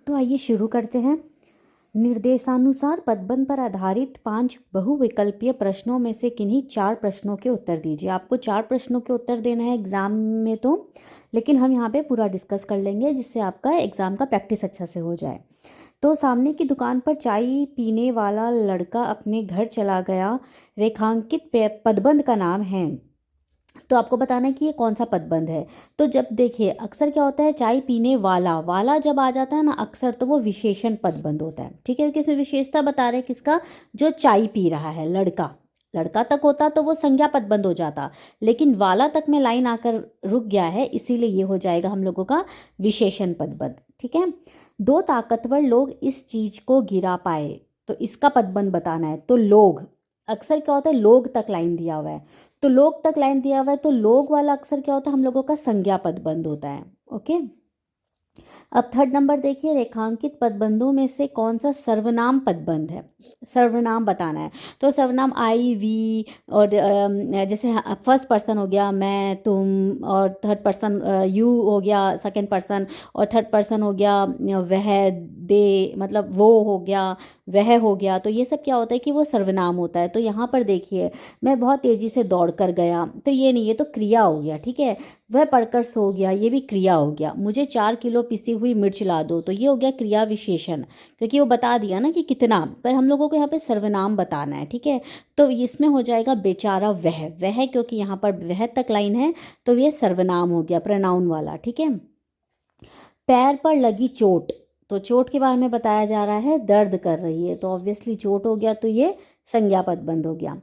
तो आइए शुरू करते हैं। निर्देशानुसार पदबंध पर आधारित 5 बहुविकल्पीय प्रश्नों में से किन्हीं 4 प्रश्नों के उत्तर दीजिए। आपको 4 प्रश्नों के उत्तर देना है एग्ज़ाम में तो, लेकिन हम यहाँ पे पूरा डिस्कस कर लेंगे जिससे आपका एग्ज़ाम का प्रैक्टिस अच्छा से हो जाए। तो सामने की दुकान पर चाय पीने वाला लड़का अपने घर चला गया, रेखांकित पदबंध का नाम है। तो आपको बताना है कि ये कौन सा पदबंध है। तो जब देखिए अक्सर क्या होता है, चाय पीने वाला वाला जब आ जाता है ना अक्सर, तो वो विशेषण पदबंध होता है। ठीक है, किसी विशेषता बता रहे किसका, जो चाय पी रहा है लड़का। लड़का तक होता तो वो संज्ञा पदबंध हो जाता, लेकिन वाला तक में लाइन आकर रुक गया है, इसीलिए ये हो जाएगा हम लोगों का विशेषण पदबंध। ठीक है, 2 ताकतवर लोग इस चीज को गिरा पाए, तो इसका पदबंध बताना है। तो लोग, अक्सर क्या होता है लोग तक लाइन दिया हुआ है, तो लोग तक लाइन दिया हुआ है, तो लोग वाला अक्सर क्या होता है हम लोगों का संज्ञा पदबंध होता है। ओके, अब थर्ड नंबर देखिए, रेखांकित पदबंधों में से कौन सा सर्वनाम पदबंध है। सर्वनाम बताना है। तो सर्वनाम आई वी, और जैसे फर्स्ट पर्सन हो गया मैं तुम, और थर्ड पर्सन यू हो गया सेकंड पर्सन, और थर्ड पर्सन हो गया वह दे, मतलब वो हो गया, वह हो गया। तो ये सब क्या होता है कि वो सर्वनाम होता है। तो यहाँ पर देखिए, मैं बहुत तेज़ी से दौड़ कर गया, तो ये नहीं, ये तो क्रिया हो गया। ठीक है, वह पढ़कर सो गया, ये भी क्रिया हो गया। मुझे 4 किलो पिसी हुई मिर्च ला दो, तो ये हो गया क्रिया विशेषण, क्योंकि वो बता दिया ना कि कितना, पर हम लोगों को यहाँ पे सर्वनाम बताना है। ठीक है, तो इसमें हो जाएगा बेचारा वह, क्योंकि यहाँ पर वह तक लाइन है, तो ये सर्वनाम हो गया, प्रोनाउन वाला। ठीक है, पैर पर लगी चोट, तो चोट के बारे में बताया जा रहा है, दर्द कर रही है, तो ऑब्वियसली चोट हो गया, तो ये संज्ञा पदबंध हो गया।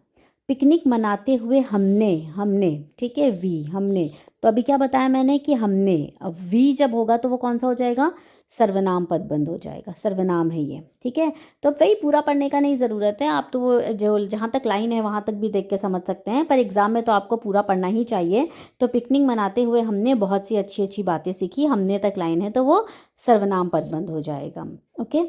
पिकनिक मनाते हुए हमने हमने, ठीक है वी, हमने, तो अभी क्या बताया मैंने कि हमने, अब वी जब होगा तो वो कौन सा हो जाएगा, सर्वनाम पदबंध हो जाएगा, सर्वनाम है ये। ठीक है, तो वही पूरा पढ़ने का नहीं ज़रूरत है, आप तो वो जो जहाँ तक लाइन है वहाँ तक भी देख के समझ सकते हैं, पर एग्ज़ाम में तो आपको पूरा पढ़ना ही चाहिए। तो पिकनिक मनाते हुए हमने बहुत सी अच्छी अच्छी बातें सीखी, हमने तक लाइन है, तो वो सर्वनाम पदबंध हो जाएगा। ओके,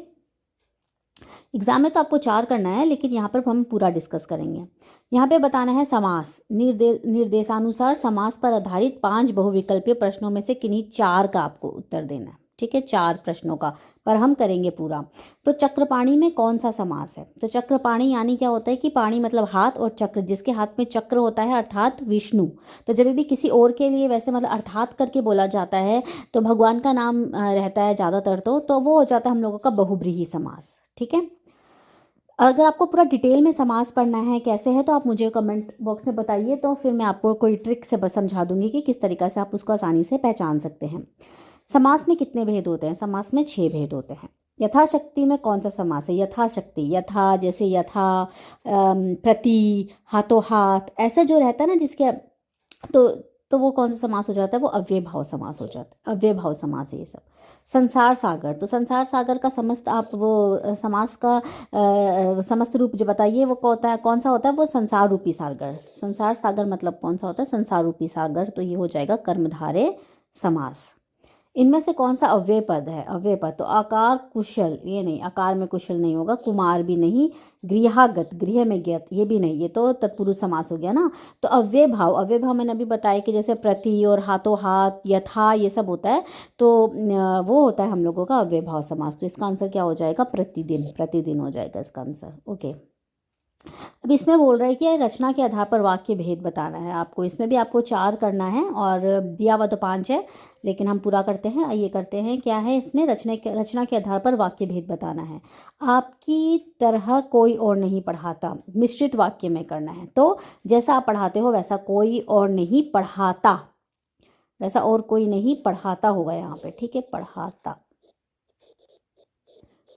एग्जाम में तो आपको 4 करना है, लेकिन यहाँ पर हम पूरा डिस्कस करेंगे। यहाँ पे बताना है समास, निर्देशानुसार समास पर आधारित 5 बहुविकल्पीय प्रश्नों में से किन्हीं 4 का आपको उत्तर देना है। ठीक है, 4 प्रश्नों का, पर हम करेंगे पूरा। तो चक्रपाणी में कौन सा समास है। तो चक्रपाणी यानी क्या होता है कि पाणी मतलब हाथ, और चक्र जिसके हाथ में चक्र होता है अर्थात विष्णु। तो जब भी किसी और के लिए वैसे मतलब अर्थात करके बोला जाता है, तो भगवान का नाम रहता है ज़्यादातर, तो वो हो जाता है हम लोगों का बहुब्रीहि समास। ठीक है, अगर आपको पूरा डिटेल में समास पढ़ना है कैसे है, तो आप मुझे कमेंट बॉक्स में बताइए, तो फिर मैं आपको कोई ट्रिक से बस समझा दूंगी कि किस तरीक़ा से आप उसको आसानी से पहचान सकते हैं। समास में कितने भेद होते हैं, समास में 6 भेद होते हैं। यथाशक्ति में कौन सा समास है, यथाशक्ति, यथा जैसे यथा, प्रति, हाथों हाथ, ऐसा जो रहता है ना जिसके, तो तो वो कौन सा समास हो जाता है, वो अव्यय भाव समास हो जाता है, अव्यय भाव समास है ये सब। संसार सागर, तो संसार सागर का समस्त आप वो समास का समस्त रूप जो बताइए वो कौन सा होता है, वो संसार रूपी सागर। संसार सागर मतलब कौन सा होता है, संसार रूपी सागर, तो ये हो जाएगा कर्मधारय समास। इनमें से कौन सा अव्यय पद है, अव्यय पद, तो आकार कुशल, ये नहीं, आकार में कुशल नहीं होगा, कुमार भी नहीं, गृहागत, गृह में गत, ये भी नहीं, ये तो तत्पुरुष समास हो गया ना। तो अव्यय भाव, अव्यय भाव मैंने अभी बताया कि जैसे प्रति और हाथों हाथ, यथा, ये सब होता है, तो वो होता है हम लोगों का अव्यय भाव समास। तो इसका आंसर क्या हो जाएगा, प्रतिदिन, प्रतिदिन हो जाएगा इसका आंसर। ओके, अब इसमें बोल रहा है कि रचना के आधार पर वाक्य भेद बताना है आपको, इसमें भी आपको 4 करना है, और दिया हुआ तो 5 है, लेकिन हम पूरा करते हैं। आइए करते हैं, क्या है इसमें, रचना के आधार पर वाक्य भेद बताना है। आपकी तरह कोई और नहीं पढ़ाता, मिश्रित वाक्य में करना है। तो जैसा आप पढ़ाते हो वैसा कोई और नहीं पढ़ाता, वैसा और कोई नहीं पढ़ाता होगा यहाँ पे। ठीक है, पढ़ाता,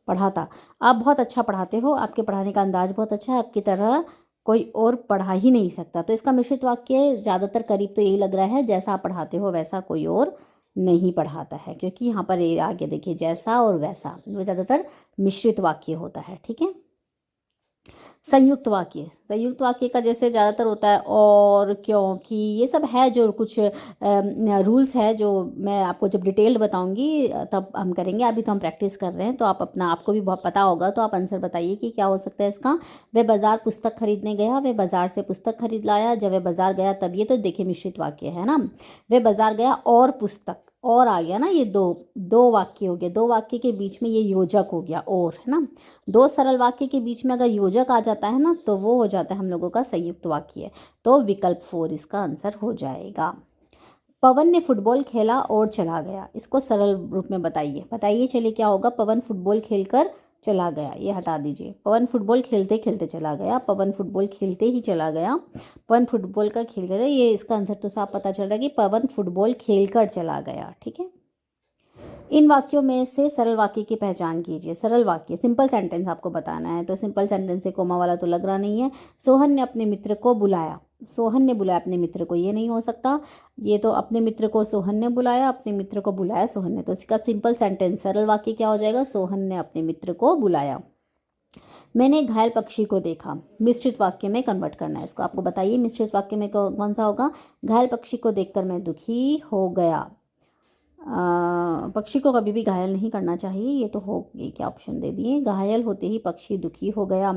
पढ़ाता, आप बहुत अच्छा पढ़ाते हो, आपके पढ़ाने का अंदाज बहुत अच्छा है, आपकी तरह कोई और पढ़ा ही नहीं सकता। तो इसका मिश्रित वाक्य ज़्यादातर करीब तो यही लग रहा है, जैसा आप पढ़ाते हो वैसा कोई और नहीं पढ़ाता है, क्योंकि यहाँ पर ये आगे देखिए जैसा और वैसा, वो ज़्यादातर मिश्रित वाक्य होता है। ठीक है, संयुक्त वाक्य, संयुक्त वाक्य का जैसे ज़्यादातर होता है और, क्योंकि, ये सब है जो कुछ रूल्स है, जो मैं आपको जब डिटेल्ड बताऊंगी तब हम करेंगे। अभी तो हम प्रैक्टिस कर रहे हैं, तो आप अपना, आपको भी बहुत पता होगा, तो आप आंसर बताइए कि क्या हो सकता है इसका। वह बाज़ार पुस्तक खरीदने गया, वह बाज़ार से पुस्तक खरीद लाया, जब वह बाज़ार गया तब, ये तो देखिए मिश्रित वाक्य है ना। वह बाज़ार गया और पुस्तक, और आ गया ना, ये दो दो वाक्य हो गया, दो वाक्य के बीच में ये योजक हो गया और, है ना। दो सरल वाक्य के बीच में अगर योजक आ जाता है ना तो वो हो जाता है हम लोगों का संयुक्त वाक्य। तो विकल्प 4 इसका आंसर हो जाएगा। पवन ने फुटबॉल खेला और चला गया, इसको सरल रूप में बताइए, बताइए चलिए क्या होगा। पवन फुटबॉल खेलकर चला गया, ये हटा दीजिए। पवन फुटबॉल खेलते खेलते चला गया, पवन फुटबॉल खेलते ही चला गया, पवन फुटबॉल का खेल गया, ये इसका आंसर तो साफ पता चल रहा है कि पवन फुटबॉल खेलकर चला गया। ठीक है, इन वाक्यों में से सरल वाक्य की पहचान कीजिए। सरल वाक्य सिंपल सेंटेंस आपको बताना है, तो सिंपल सेंटेंस से कोमा वाला तो लग रहा नहीं है। सोहन ने अपने मित्र को बुलाया, सोहन ने बुलाया अपने मित्र को, ये नहीं हो सकता। ये तो अपने मित्र को सोहन ने बुलाया, अपने मित्र को बुलाया सोहन ने, तो इसका सिंपल सेंटेंस सरल वाक्य क्या हो जाएगा, सोहन ने अपने मित्र को बुलाया। मैंने घायल पक्षी को देखा, मिश्रित वाक्य में कन्वर्ट करना है इसको, आपको बताइए मिश्रित वाक्य में कौन सा होगा। घायल पक्षी को देखकर मैं दुखी हो गया। पक्षी को कभी भी घायल नहीं करना चाहिए, ये तो हो, ये क्या ऑप्शन दे दिए, घायल होते ही पक्षी दुखी हो गया।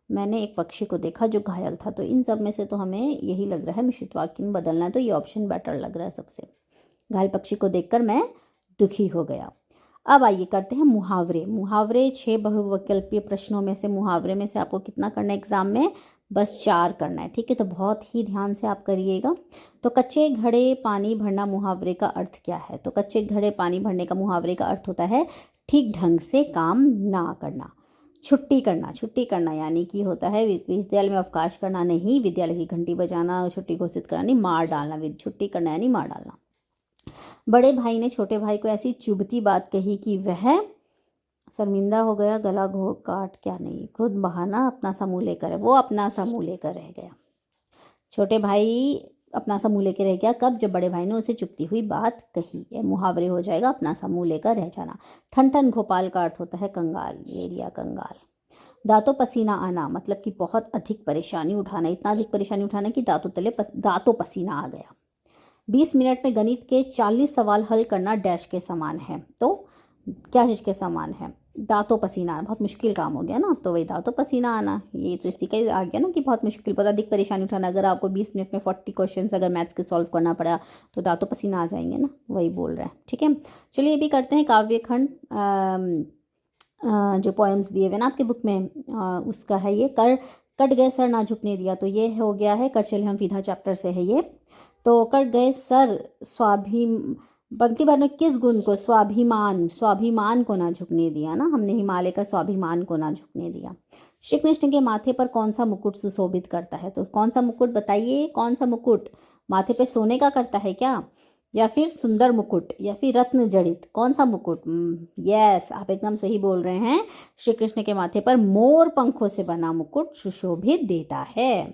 मैंने एक पक्षी को देखा जो घायल था, तो इन सब में से तो हमें यही लग रहा है मिश्रित वाक्य में बदलना है, तो ये ऑप्शन बेटर लग रहा है सबसे। घायल पक्षी को देखकर मैं दुखी हो गया। अब आइए करते हैं मुहावरे। मुहावरे 6 बहुविकल्पीय प्रश्नों में से मुहावरे में से आपको कितना करना है एग्जाम में, बस 4 करना है। ठीक है, तो बहुत ही ध्यान से आप करिएगा। तो कच्चे घड़े पानी भरना मुहावरे का अर्थ क्या है, तो कच्चे घड़े पानी भरने का मुहावरे का अर्थ होता है ठीक ढंग से काम ना करना। छुट्टी करना, छुट्टी करना यानी कि होता है विद्यालय में अवकाश करना नहीं, विद्यालय की घंटी बजाना, छुट्टी घोषित करना नहीं, मार डालना, छुट्टी करना यानी मार डालना। बड़े भाई ने छोटे भाई को ऐसी चुभती बात कही कि वह शर्मिंदा हो गया, गला घोट काट, क्या नहीं, खुद बहाना अपना समूह लेकर, वो अपना समूह लेकर रह गया। छोटे भाई अपना समूह लेकर रह गया कब, जब बड़े भाई ने उसे चुभती हुई बात कही। ये मुहावरे हो जाएगा अपना समूह लेकर रह जाना। ठन ठन भोपाल का अर्थ होता है कंगाल, ये लिया कंगाल। दांतों पसीना आना मतलब कि बहुत अधिक परेशानी उठाना, इतना अधिक परेशानी उठाना कि दांतों पसीना आ गया। 20 मिनट में गणित के 40 सवाल हल करना डैश के समान है, तो क्या चीज़ के समान है, दांतों पसीना आना, बहुत मुश्किल काम हो गया ना, तो वही दांतों पसीना आना, ये तो इसी का आ गया ना कि बहुत मुश्किल, बहुत अधिक परेशानी उठाना। अगर आपको 20 मिनट में 40 क्वेश्चंस अगर मैथ्स के सॉल्व करना पड़ा तो दांतों पसीना आ जाएंगे ना, वही बोल रहे हैं। ठीक है, चलिए ये भी करते हैं काव्य खंड, जो पोएम्स दिए हुए ना आपके बुक में, उसका है ये कट गए सर ना झुकने दिया, तो ये हो गया है कर चले हम विधा चैप्टर से है ये। तो कट गए सर पंक्ति भर में किस गुण को, स्वाभिमान को ना झुकने दिया ना, हमने हिमालय का स्वाभिमान को ना झुकने दिया। श्री कृष्ण के माथे पर कौन सा मुकुट सुशोभित करता है, तो कौन सा मुकुट बताइए, कौन सा मुकुट माथे पे सोने का करता है क्या, या फिर सुंदर मुकुट, या फिर रत्न जड़ित, कौन सा मुकुट। यस, आप एकदम सही बोल रहे हैं, श्री कृष्ण के माथे पर मोर पंखों से बना मुकुट सुशोभित देता है।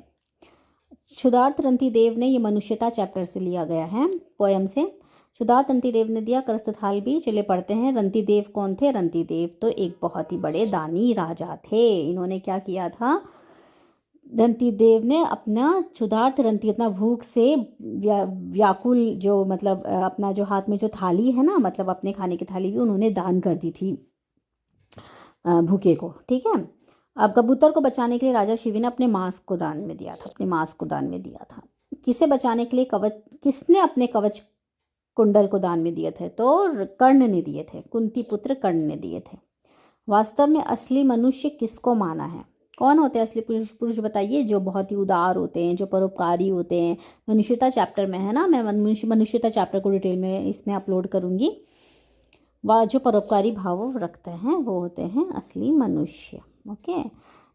क्षुधार्त रंतिदेव ने, ये मनुष्यता चैप्टर से लिया गया है पोयम से। क्षुधार्त रंतिदेव ने दिया करस्तथाल भी, चलिए पढ़ते हैं। रंतिदेव कौन थे, रंतिदेव तो एक बहुत ही बड़े दानी राजा थे। इन्होंने क्या किया था, रंतिदेव ने अपना क्षुधार्त रंती अपना भूख से व्याकुल जो मतलब अपना जो हाथ में जो थाली है ना, मतलब अपने खाने की थाली भी उन्होंने दान कर दी थी भूखे को। ठीक है, अब कबूतर को बचाने के लिए राजा शिवी ने अपने मांस को दान में दिया था, अपने मांस को दान में दिया था। किसे बचाने के लिए किसने अपने कवच कुंडल को दान में दिए थे, तो कर्ण ने दिए थे, कुंती पुत्र कर्ण ने दिए थे। वास्तव में असली मनुष्य किसको माना है, कौन होते हैं असली पुरुष बताइए, जो बहुत ही उदार होते हैं, जो परोपकारी होते हैं। मनुष्यता चैप्टर में है ना, मैं मनुष्यता चैप्टर को डिटेल में इसमें अपलोड करूँगी। वह जो परोपकारी भाव रखते हैं वो होते हैं असली मनुष्य। ओके,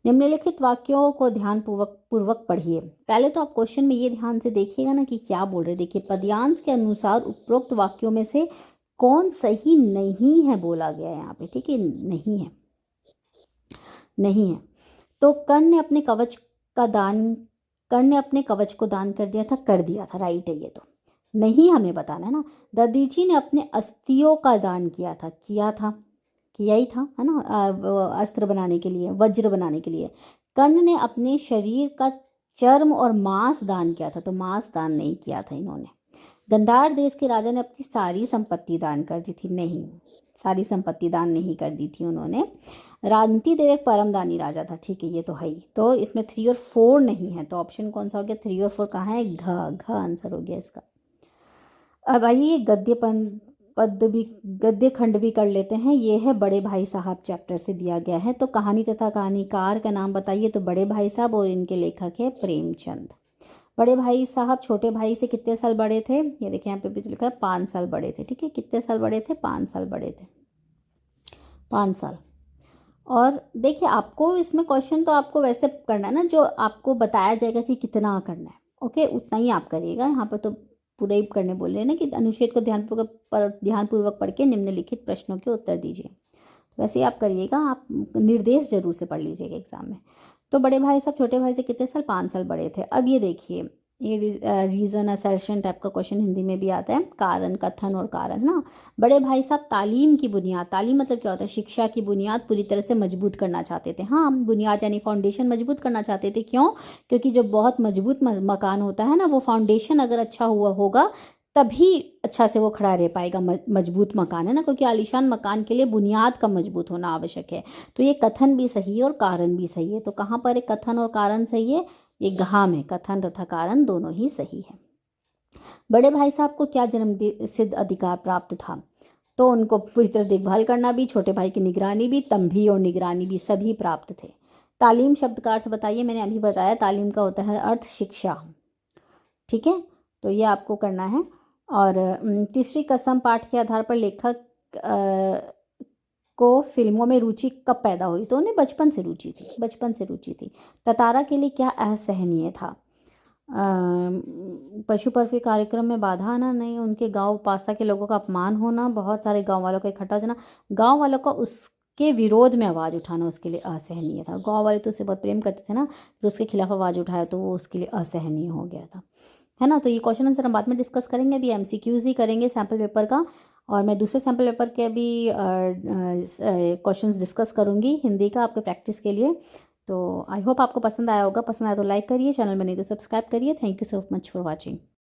निम्नलिखित वाक्यों को ध्यान पूर्वक पढ़िए। पहले तो आप क्वेश्चन में ये ध्यान से देखिएगा ना कि क्या बोल रहे। देखिए, पद्यांश के अनुसार उपरोक्त वाक्यों में से कौन सही नहीं है बोला गया है यहाँ पे। ठीक है, नहीं है। तो कर्ण ने अपने कवच को दान कर दिया था, राइट है ये तो। नहीं हमें बताना है ना। दधीची ने अपने अस्थियों का दान किया ही था, है ना, अस्त्र बनाने के लिए, वज्र बनाने के लिए। कर्ण ने अपने शरीर का चर्म और मांस दान किया था, तो मांस दान नहीं किया था इन्होंने। गंधार देश के राजा ने अपनी सारी संपत्ति दान कर दी थी, नहीं, सारी संपत्ति दान नहीं कर दी थी उन्होंने। रंतिदेव एक परमदानी राजा था, ठीक है, ये तो है ही। तो इसमें 3 और 4 नहीं है, तो ऑप्शन कौन सा हो गया, 3 और 4 कहाँ है, घ आंसर हो गया इसका। अब आइए गद्य खंड भी कर लेते हैं। ये है बड़े भाई साहब चैप्टर से दिया गया है। तो कहानी तथा कहानीकार का नाम बताइए। तो बड़े भाई साहब और इनके लेखक है प्रेमचंद। बड़े भाई साहब छोटे भाई से कितने साल बड़े थे? ये देखिए यहाँ पे भी लिखा है 5 साल बड़े थे। ठीक है, कितने साल बड़े थे? 5 साल बड़े थे, 5 साल। और देखिए आपको इसमें क्वेश्चन तो आपको वैसे करना है ना, जो आपको बताया जाएगा कि कितना करना है, ओके, उतना ही आप करिएगा। यहाँ पर तो पूरा ही करने बोल रहे हैं ना कि अनुच्छेद को ध्यानपूर्वक पढ़ के निम्नलिखित प्रश्नों के उत्तर दीजिए। वैसे ही आप करिएगा, आप निर्देश जरूर से पढ़ लीजिएगा एग्जाम में। तो बड़े भाई साहब छोटे भाई से कितने साल? 5 साल बड़े थे। अब ये देखिए, ये रीज़न असर्शन टाइप का क्वेश्चन हिंदी में भी आता है, कारण कथन और कारण ना। बड़े भाई साहब तालीम की बुनियाद, तालीम मतलब क्या होता है? शिक्षा की बुनियाद पूरी तरह से मजबूत करना चाहते थे। हाँ, बुनियाद यानी फाउंडेशन मजबूत करना चाहते थे। क्यों? क्योंकि जो बहुत मजबूत मकान होता है ना, वो फाउंडेशन अगर अच्छा हुआ होगा तभी अच्छा से वो खड़ा रह पाएगा। मजबूत मकान है ना, क्योंकि आलीशान मकान के लिए बुनियाद का मजबूत होना आवश्यक है। तो ये कथन भी सही है और कारण भी सही है। तो कहाँ पर एक कथन और कारण सही है? ये घ में कथन तथा कारण दोनों ही सही है। बड़े भाई साहब को क्या जन्म सिद्ध अधिकार प्राप्त था? तो उनको पूरी तरह देखभाल करना भी, छोटे भाई की निगरानी भी, तंबी और निगरानी भी सभी प्राप्त थे। तालीम शब्द का अर्थ बताइए। मैंने अभी बताया तालीम का होता है अर्थ शिक्षा। ठीक है, तो ये आपको करना है। और तीसरी कसम पाठ के आधार पर लेखक को फिल्मों में रुचि कब पैदा हुई? तो उन्हें बचपन से रुचि थी, बचपन से रुचि थी। ततारा के लिए क्या असहनीय था? पशु पर के कार्यक्रम में बाधा आना नहीं, उनके गांव पासा के लोगों का अपमान होना, बहुत सारे गांव वालों का इकट्ठा हो जाना, गांव वालों का उसके विरोध में आवाज़ उठाना उसके लिए असहनीय था। गांव वाले तो उसे बहुत प्रेम करते थे ना, फिर उसके खिलाफ आवाज़ उठाया तो वो उसके लिए असहनीय हो गया था, है ना। तो ये क्वेश्चन आंसर हम बाद में डिस्कस करेंगे, अभी एमसीक्यूज ही करेंगे सैम्पल पेपर का। और मैं दूसरे सैम्पल पेपर के भी क्वेश्चंस डिस्कस करूँगी हिंदी का आपके प्रैक्टिस के लिए। तो आई होप आपको पसंद आया होगा। पसंद आया तो लाइक करिए, चैनल में नहीं तो सब्सक्राइब करिए। Thank you so much for watching.